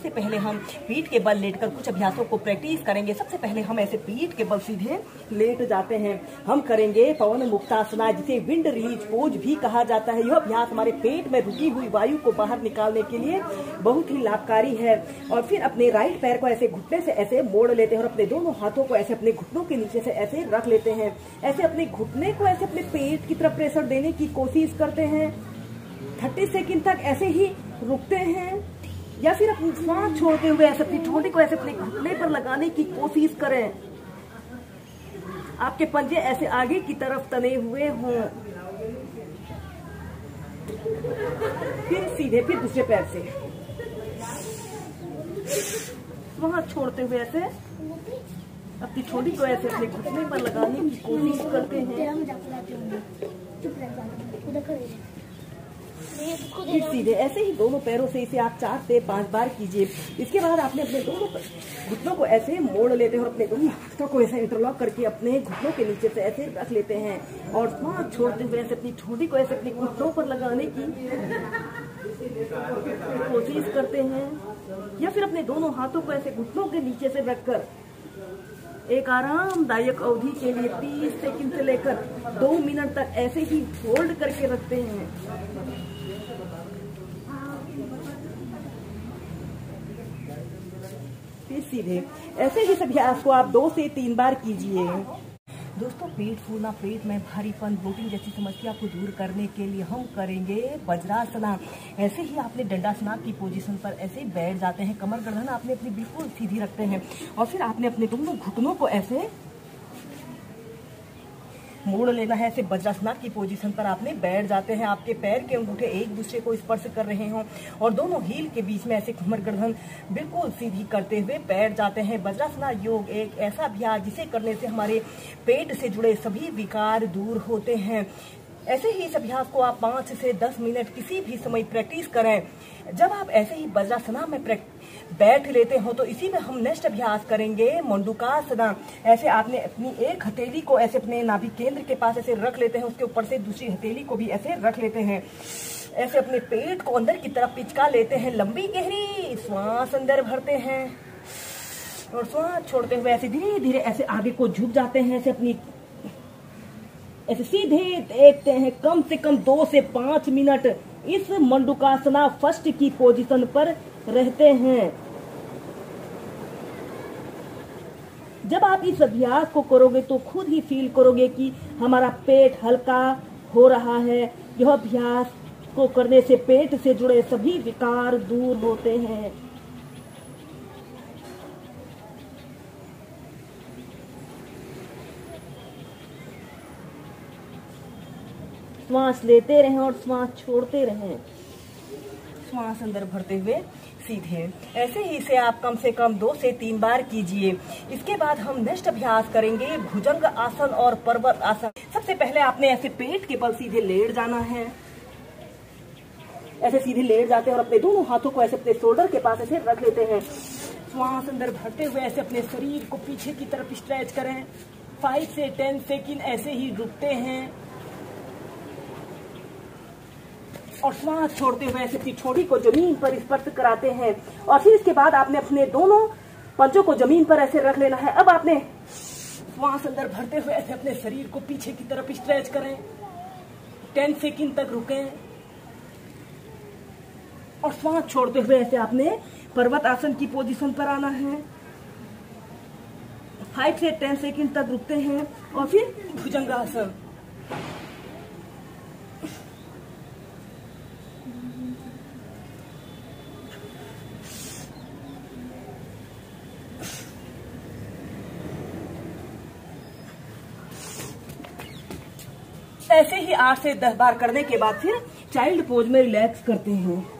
सबसे पहले हम पीठ के बल लेटकर कुछ अभ्यासों को प्रैक्टिस करेंगे। सबसे पहले हम ऐसे पीठ के बल सीधे लेट जाते हैं। हम करेंगे पवन मुक्तासना, जिसे विंड रिलीज पोज भी कहा जाता है। यह अभ्यास हमारे पेट में रुकी हुई वायु को बाहर निकालने के लिए बहुत ही लाभकारी है। और फिर अपने राइट पैर को ऐसे घुटने से ऐसे मोड़ लेते हैं और अपने दोनों हाथों को ऐसे अपने घुटनों के नीचे से ऐसे रख लेते हैं। ऐसे अपने घुटने को ऐसे अपने पेट की तरफ प्रेशर देने की कोशिश करते हैं। 30 सेकंड तक ऐसे ही रुकते हैं या फिर अपनी सांस छोड़ते हुए ऐसे अपनी ठोड़ी को ऐसे अपने घुटने पर लगाने की कोशिश करें। आपके पंजे ऐसे आगे की तरफ तने हुए हों। फिर सीधे फिर दूसरे पैर से वहां छोड़ते हुए ऐसे अपनी ठोड़ी को ऐसे अपने घुटने पर लगाने की कोशिश करते हैं। फिर सीधे ऐसे ही दोनों पैरों से इसे आप 4 से 5 बार कीजिए। इसके बाद आपने अपने दोनों घुटनों को ऐसे मोड़ लेते हैं और अपने दोनों हाथों को ऐसे इंटरलॉक करके अपने घुटनों के नीचे से ऐसे रख लेते हैं और सांस छोड़ते हुए ऐसे अपनी ठोड़ी को ऐसे अपने घुटनों पर लगाने की कोशिश करते हैं या फिर अपने दोनों हाथों को ऐसे घुटनों के नीचे से रखकर एक आरामदायक अवधि के लिए 30 सेकंड से लेकर 2 मिनट तक ऐसे ही होल्ड करके रखते हैं। फिर सीधे ऐसे ही अभ्यास को आप 2 से 3 बार कीजिए। दोस्तों, पेट फूलना, पेट में भारीपन, ब्लोटिंग जैसी समस्या को दूर करने के लिए हम करेंगे वज्रासना। ऐसे ही आपने दंडासना की पोजीशन पर ऐसे बैठ जाते हैं। कमर गर्दन आपने अपनी बिल्कुल सीधी रखते हैं और फिर आपने अपने दोनों घुटनों को ऐसे मोड़ लेना है। ऐसे वज्रासना की पोजीशन पर आपने बैठ जाते हैं। आपके पैर के अंगूठे एक दूसरे को स्पर्श कर रहे हों और दोनों हील के बीच में ऐसे कमर गर्दन बिल्कुल सीधी करते हुए बैठ जाते हैं। वज्रासना योग एक ऐसा अभ्यास जिसे करने से हमारे पेट से जुड़े सभी विकार दूर होते हैं। ऐसे ही इस अभ्यास को आप 5 से 10 मिनट किसी भी समय प्रैक्टिस करें। जब आप ऐसे ही वज्रासना में बैठ लेते हो तो इसी में हम नेक्स्ट अभ्यास करेंगे मंडूकासना। ऐसे आपने अपनी एक हथेली को ऐसे अपने नाभि केंद्र के पास ऐसे रख लेते हैं, उसके ऊपर से दूसरी हथेली को भी ऐसे रख लेते हैं। ऐसे अपने पेट को अंदर की तरफ पिचका लेते हैं। लंबी गहरी श्वास अंदर भरते हैं और श्वास छोड़ते हुए ऐसे धीरे धीरे ऐसे आगे को झुक जाते हैं। ऐसे अपनी ऐसे सीधे देखते हैं। कम से कम 2 से 5 मिनट इस मंडूकासना फर्स्ट की पोजीशन पर रहते हैं। जब आप इस अभ्यास को करोगे तो खुद ही फील करोगे कि हमारा पेट हल्का हो रहा है। यह अभ्यास को करने से पेट से जुड़े सभी विकार दूर होते हैं। श्वास लेते रहें और श्वास छोड़ते रहें। श्वास अंदर भरते हुए सीधे। ऐसे ही इसे आप कम से कम 2 से 3 बार कीजिए। इसके बाद हम नेक्स्ट अभ्यास करेंगे भुजंग आसन और पर्वत आसन। सबसे पहले आपने ऐसे पेट के बल सीधे लेट जाना है। ऐसे सीधे लेट जाते हैं और अपने दोनों हाथों को ऐसे अपने शोल्डर के पास ऐसे रख लेते हैं। श्वास अंदर भरते हुए ऐसे अपने शरीर को पीछे की तरफ स्ट्रेच करें। 5 से 10 सेकंड ऐसे ही रुकते हैं और श्वास छोड़ते हुए ऐसे अपनी ठोड़ी को जमीन पर स्पर्श कराते हैं और फिर इसके बाद आपने अपने दोनों पंजों को जमीन पर ऐसे रख लेना है। अब आपने श्वास अंदर भरते हुए ऐसे अपने शरीर को पीछे की तरफ स्ट्रेच करें। 10 सेकंड तक रुकें और श्वास छोड़ते हुए ऐसे आपने पर्वत आसन की पोजीशन पर आना है। 5 से 10 सेकंड तक रुकते हैं और फिर भुजंगासन। ऐसे ही 8 से 10 बार करने के बाद फिर चाइल्ड पोज में रिलैक्स करते हैं।